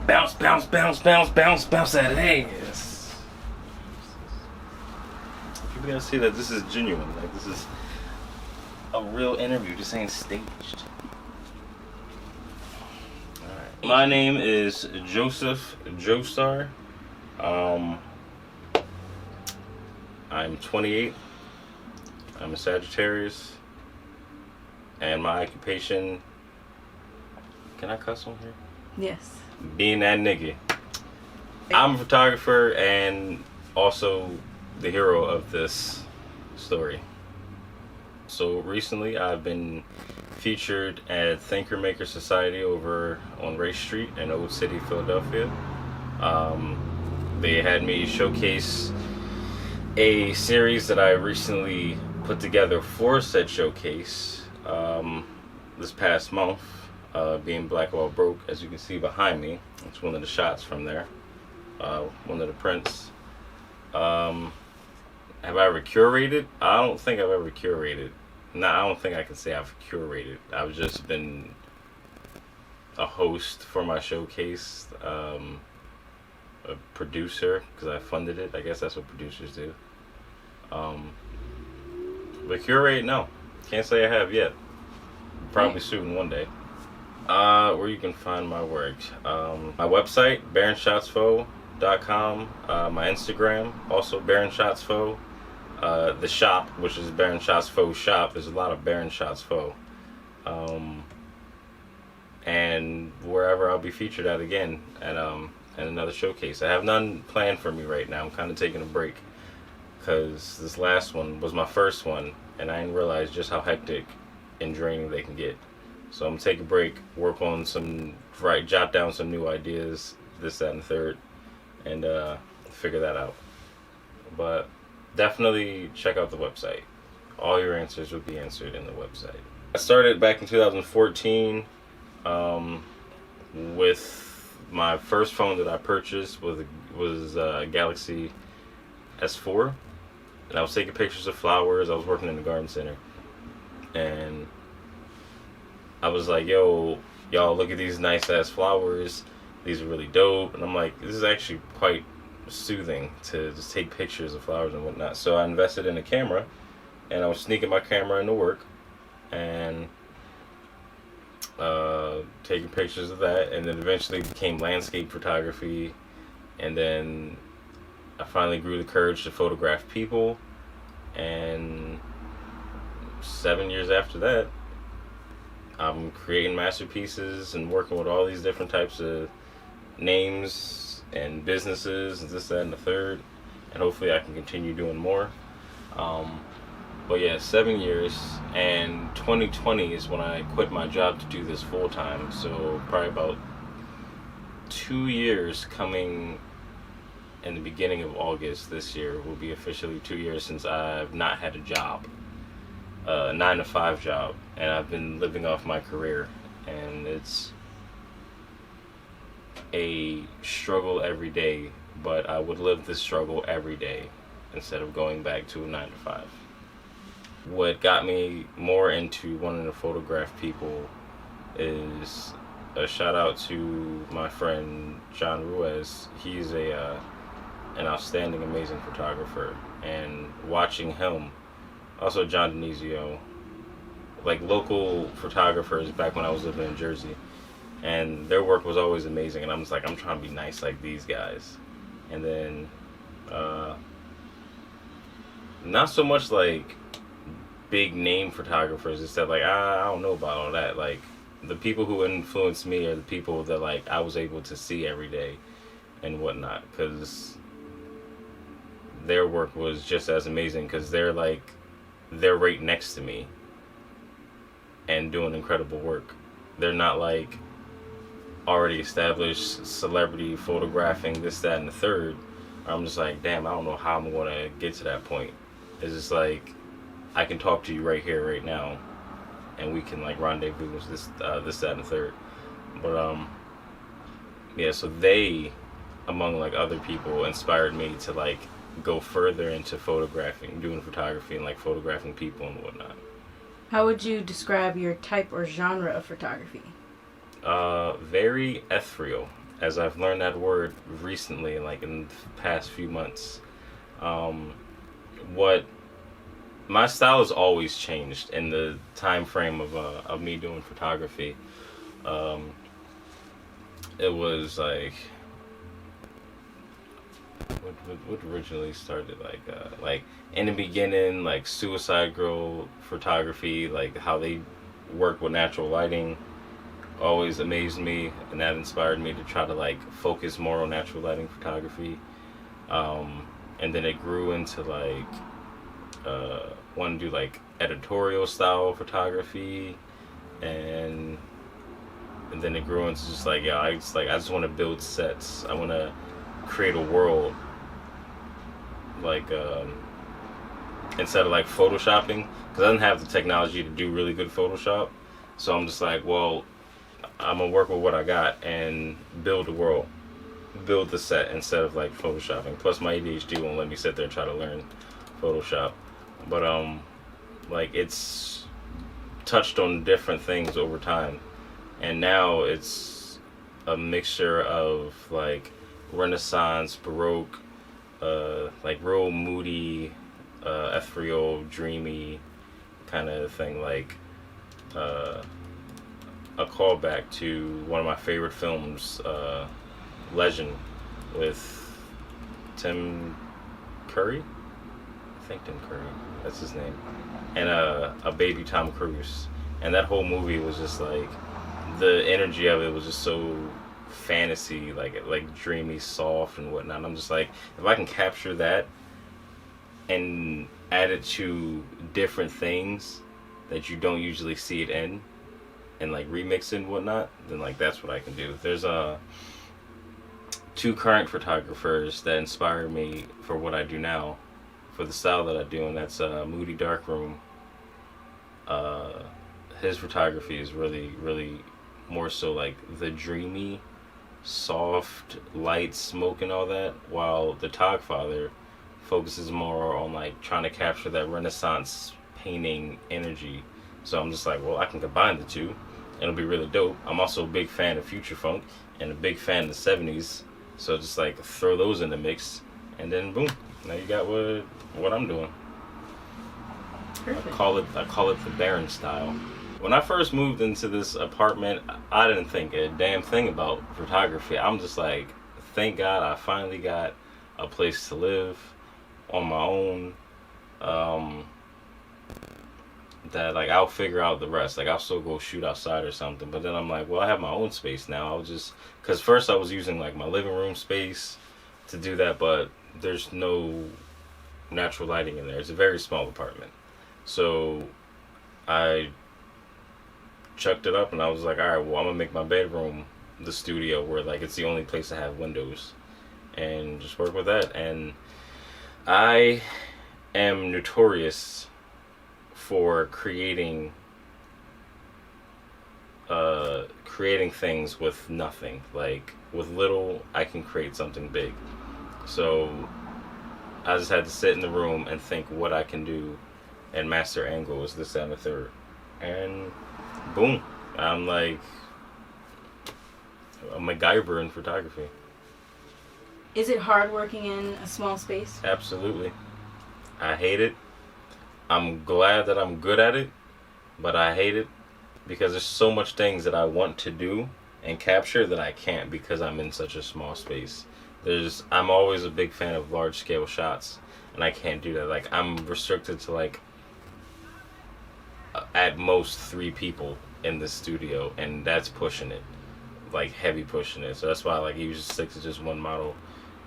Bounce, bounce, bounce, bounce, bounce, bounce that ass. People gotta see that this is genuine. Like, this is a real interview. This ain't staged. Alright. My name is Joe Joestar. I'm 28. I'm a Sagittarius. And my occupation... Can I cuss on here? Yes. Being that nigga. I'm a photographer and also the hero of this story. So recently I've been featured at Thinker Maker Society over on Race Street in Old City, Philadelphia. They had me showcase a series that I recently put together for said showcase this past month. Being Black While Broke, as you can see behind me. It's one of the shots from there. One of the prints. Have I ever curated? I don't think I've ever curated. No, I don't think I can say I've curated. I've just been a host for my showcase. A producer, because I funded it. I guess that's what producers do. But curate, no. Can't say I have yet. Probably soon, one day. Where you can find my work. My website, baronshotsfo.com. My Instagram, also baronshotsfo. The shop, which is Baron Shots Fo shop. There's a lot of Baron Shots Fo. And wherever I'll be featured at again at another showcase. I have none planned for me right now. I'm kind of taking a break because this last one was my first one, and I didn't realize just how hectic and draining they can get. So I'm gonna take a break, work on jot down some new ideas, this, that, and the third, and figure that out. But definitely check out the website. All your answers will be answered in the website. I started back in 2014 with my first phone that I purchased was Galaxy S4, and I was taking pictures of flowers. I was working in the garden center, and I was like, yo, y'all, look at these nice ass flowers. These are really dope. And I'm like, this is actually quite soothing to just take pictures of flowers and whatnot. So I invested in a camera, and I was sneaking my camera into work and taking pictures of that. And then eventually became landscape photography. And then I finally grew the courage to photograph people. And 7 years after that, I'm creating masterpieces and working with all these different types of names and businesses and this, that, and the third. And hopefully I can continue doing more. But yeah, 7 years. And 2020 is when I quit my job to do this full time. So probably about 2 years coming in the beginning of August this year will be officially 2 years since I've not had a job. 9-to-5 job, and I've been living off my career, and it's a struggle every day, but I would live this struggle every day instead of going back to a 9-to-5. What got me more into wanting to photograph people is a shout out to my friend John Ruiz. He's an outstanding, amazing photographer, and watching him, also John Denizio, like local photographers back when I was living in Jersey, and their work was always amazing, and I'm just like, I'm trying to be nice like these guys. And then not so much like big name photographers, it's that like I don't know about all that. Like the people who influenced me are the people that like I was able to see every day and whatnot, because their work was just as amazing, because they're right next to me and doing incredible work. They're not like already established celebrity photographing this, that, and the third. I'm just like, damn, I don't know how I'm going to get to that point. It's just like, I can talk to you right here, right now, and we can like rendezvous this, that, and the third. But yeah, so they, among like other people, inspired me to like go further into photographing, doing photography, and like photographing people and whatnot. How would you describe your type or genre of photography? Very ethereal. as I've learned that word recently, like in the past few months. Um, what my style has always changed in the time frame of me doing photography. Um, it was what originally started like in the beginning, like Suicide Girl photography, like how they work with natural lighting always amazed me, and that inspired me to try to like focus more on natural lighting photography. And then it grew into like want to do like editorial style photography, and and then it grew into just like, yeah, I just want to build sets. I want to create a world, like instead of like photoshopping, because I didn't have the technology to do really good Photoshop. So I'm just like, well, I'm gonna work with what I got and build a world, build the set instead of like photoshopping. Plus my ADHD won't let me sit there and try to learn Photoshop. But like it's touched on different things over time, and now it's a mixture of like Renaissance, Baroque, like real moody, ethereal, dreamy kind of thing, like uh, a callback to one of my favorite films, Legend, with Tim Curry. I think Tim Curry, that's his name, and a baby Tom Cruise. And that whole movie was just like, the energy of it was just so fantasy, like dreamy, soft, and whatnot. And I'm just like, if I can capture that and add it to different things that you don't usually see it in, and like remix it and whatnot, then like that's what I can do. There's two current photographers that inspire me for what I do now, for the style that I do, and that's Moody Darkroom. His photography is really, really more so like the dreamy, soft, light, smoke, and all that, while the Togfather focuses more on like trying to capture that Renaissance painting energy. So I'm just like, well, I can combine the two. It'll be really dope. I'm also a big fan of Future Funk and a big fan of the 70s. So just like throw those in the mix, and then boom, now you got what I'm doing. Perfect. I call it the Baron style. When I first moved into this apartment, I didn't think a damn thing about photography. I'm just like, thank God I finally got a place to live on my own. That like I'll figure out the rest. Like I'll still go shoot outside or something. But then I'm like, well, I have my own space now. I'll just, because first I was using like my living room space to do that, but there's no natural lighting in there. It's a very small apartment. So I chucked it up and I was like, all right, well, I'm gonna make my bedroom the studio, where like it's the only place to have windows, and just work with that. And I am notorious for creating things with nothing. Like with little, I can create something big. So I just had to sit in the room and think what I can do, and master angles, this, that, and the third, and boom, I'm like a MacGyver in photography. Is it hard working in a small space? Absolutely. I hate it. I'm glad that I'm good at it, but I hate it because there's so much things that I want to do and capture that I can't, because I'm in such a small space. I'm always a big fan of large scale shots, and I can't do that. Like I'm restricted to like at most 3 people in the studio, and that's pushing it, like heavy pushing it. So that's why like you just stick to just one model,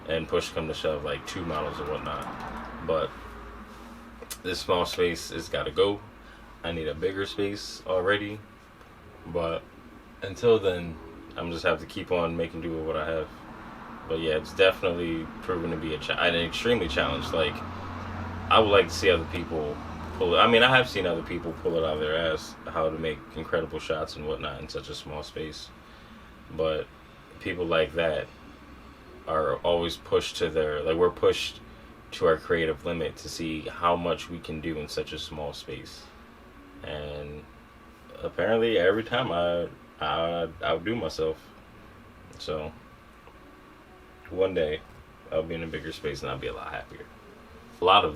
and push come to shove like 2 models and whatnot. But this small space has got to go. I need a bigger space already, but until then, I'm just have to keep on making do with what I have. But yeah, it's definitely proven to be an extremely challenge. Like I would like to see other people pull it. I mean, I have seen other people pull it out of their ass, how to make incredible shots and whatnot in such a small space. But people like that are always pushed to we're pushed to our creative limit to see how much we can do in such a small space. And apparently every time I outdo myself. So one day I'll be in a bigger space and I'll be a lot happier.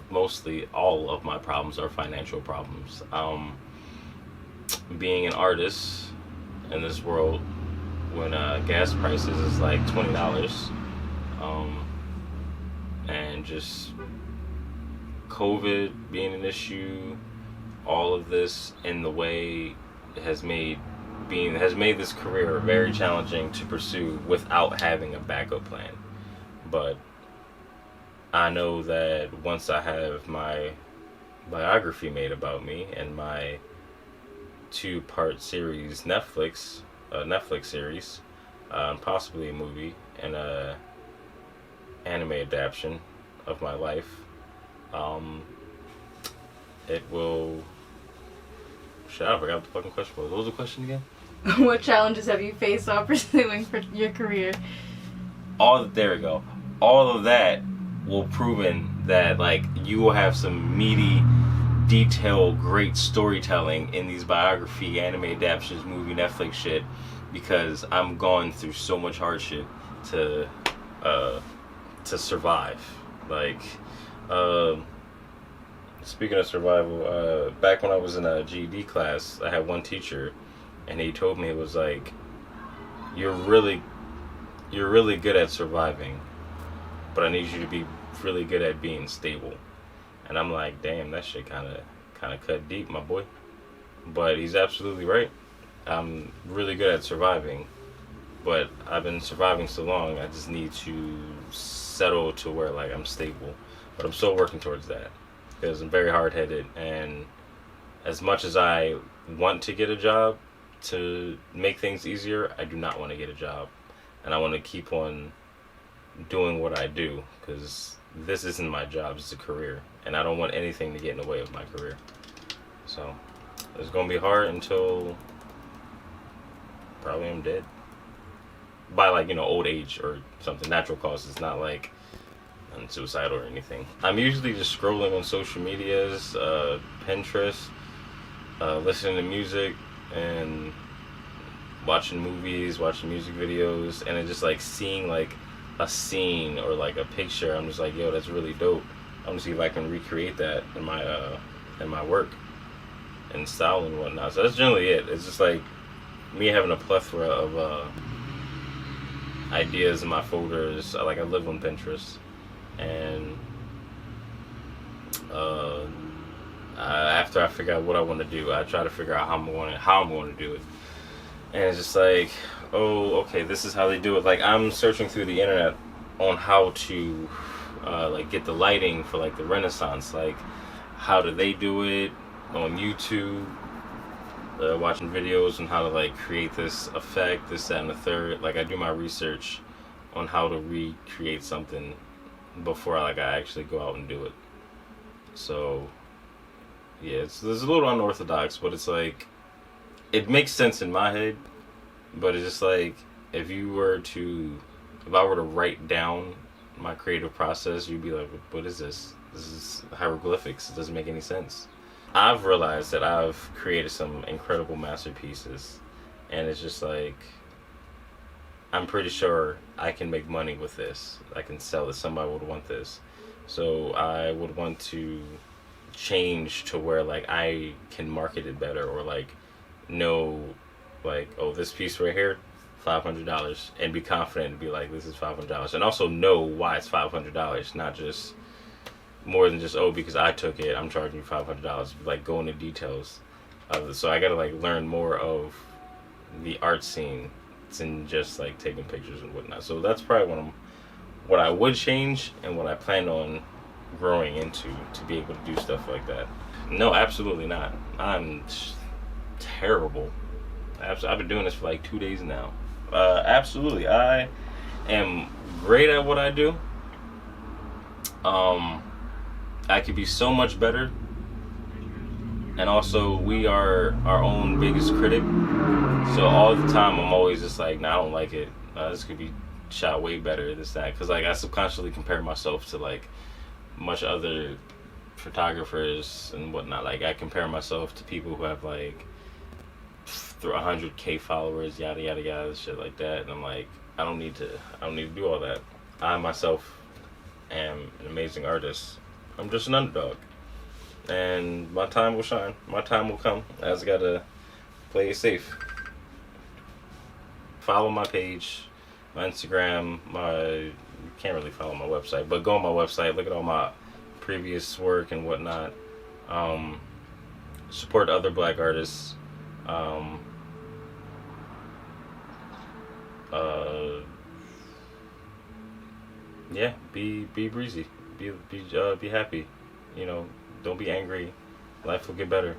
Mostly all of my problems are financial problems. Being an artist in this world when gas prices is like $20, and just COVID being an issue, all of this in the way has made this career very challenging to pursue without having a backup plan. But I know that once I have my biography made about me and my two-part series Netflix series, possibly a movie and a anime adaptation of my life, it will. Shit, I forgot what the fucking question was. What was the question again? What challenges have you faced while pursuing for your career? There we go. All of that will proven that like you will have some meaty, detailed, great storytelling in these biography, anime adaptations, movie, Netflix shit, because I'm going through so much hardship to survive. Like, speaking of survival, back when I was in a GED class, I had one teacher, and he told me, it was like, you're really good at surviving, but I need you to be really good at being stable. And I'm like, damn, that shit kind of cut deep, my boy. But he's absolutely right. I'm really good at surviving, but I've been surviving so long, I just need to settle to where like I'm stable. But I'm still working towards that because I'm very hard-headed, and as much as I want to get a job to make things easier, I do not want to get a job, and I want to keep on doing what I do, because this isn't my job, it's a career, and I don't want anything to get in the way of my career. So it's gonna be hard until probably I'm dead by like, old age or something, natural causes. It's not like I'm suicidal or anything. I'm usually just scrolling on social medias, Pinterest, listening to music and watching movies, watching music videos, and then just like seeing like a scene or like a picture. I'm just like, yo, that's really dope. I'm gonna see if I can recreate that in my work and style and whatnot. So that's generally it. It's just like me having a plethora of ideas in my folders. I live on Pinterest, and after I figure out what I want to do, I try to figure out how I'm going to do it. And it's just like, oh, okay, this is how they do it. Like, I'm searching through the internet on how to get the lighting for like the Renaissance. Like, how do they do it on YouTube? Watching videos on how to like create this effect, this, that, and the third. Like, I do my research on how to recreate something before I actually go out and do it. So yeah, it's a little unorthodox, but it's like, it makes sense in my head. But it's just like, if I were to write down my creative process, you'd be like, what is this? This is hieroglyphics. It doesn't make any sense. I've realized that I've created some incredible masterpieces, and it's just like, I'm pretty sure I can make money with this. I can sell it. Somebody would want this. So I would want to change to where like I can market it better, or like know like, oh, this piece right here, $500, and be confident and be like, this is $500, and also know why it's $500, not just more than just, oh, because I took it, I'm charging you $500. Like, go into details of it. So I gotta like learn more of the art scene than just like taking pictures and whatnot. So that's probably what I would change and what I plan on growing into, to be able to do stuff like that. No, absolutely not. I'm terrible. I've been doing this for like 2 days now. Absolutely, I am great at what I do. I could be so much better, and also we are our own biggest critic. So all the time I'm always just like, nah, I don't like it. This could be shot way better, this, that, because like I subconsciously compare myself to like much other photographers and whatnot. Like, I compare myself to people who have like through 100K followers, yada yada yada, shit like that, and I'm like, I don't need to do all that. I myself am an amazing artist. I'm just an underdog. And my time will shine. My time will come. I just gotta play it safe. Follow my page, my Instagram, you can't really follow my website, but go on my website, look at all my previous work and whatnot. Um, Support other black artists. Um, uh, yeah, be breezy, be happy. You know, don't be angry. Life will get better.